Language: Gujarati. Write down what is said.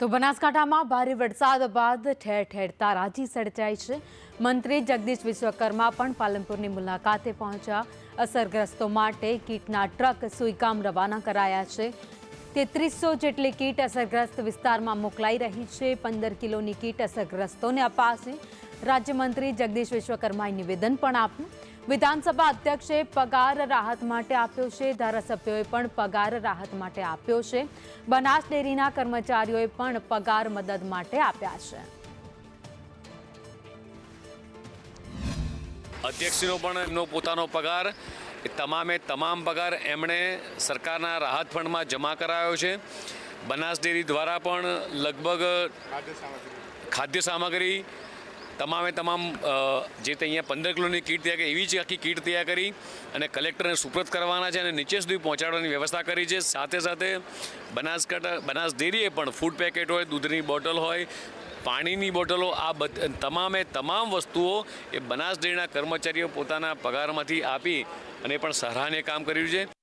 તો બનાસકાંઠામાં ભારે વરસાદ બાદ ઠેર ઠેર તારાજી સર્જાઈ છે। મંત્રી જગદીશ વિશ્વકર્મા પણ પાલનપુરની મુલાકાતે પહોંચ્યા। અસરગ્રસ્તો માટે કીટના ટ્રક સુઈગામ રવાના કરાયા છે। 3300 જેટલી કીટ અસરગ્રસ્ત વિસ્તારમાં મોકલાઈ રહી છે। 15 કિલોની કીટ અસરગ્રસ્તોને અપાશે। રાજ્યમંત્રી જગદીશ વિશ્વકર્માએ નિવેદન પણ આપ્યું। વિધાનસભા અધ્યક્ષે પગાર રાહત માટે આપ્યો છે। ધારાસભ્યોએ પણ પગાર રાહત માટે આપ્યો છે। બનાસ ડેરીના કર્મચારીઓએ પણ પગાર મદદ માટે આપ્યા છે। અધ્યક્ષનો પણ એમનો પોતાનો પગાર તમામ પગાર એમણે સરકારના રાહત ફંડમાં જમા કરાયો છે। બનાસ ડેરી દ્વારા પણ લગભગ ખાદ્ય સામગ્રી તમામ જે તે અહીંયા 15 કિલોની કીટ તૈયાર કરી એવી જ આખી કીટ તૈયાર કરી અને કલેક્ટરને સુપ્રત કરવાના છે અને નીચે સુધી પહોંચાડવાની વ્યવસ્થા કરી છે। સાથે બનાસ ડેરીએ પણ ફૂડ પેકેટ હોય, દૂધની બોટલ હોય, પાણીની બોટલો, આ તમામ વસ્તુઓ એ બનાસ ડેરીના કર્મચારીઓ પોતાના પગારમાંથી આપી અને પણ સરાહનીય કામ કર્યું છે।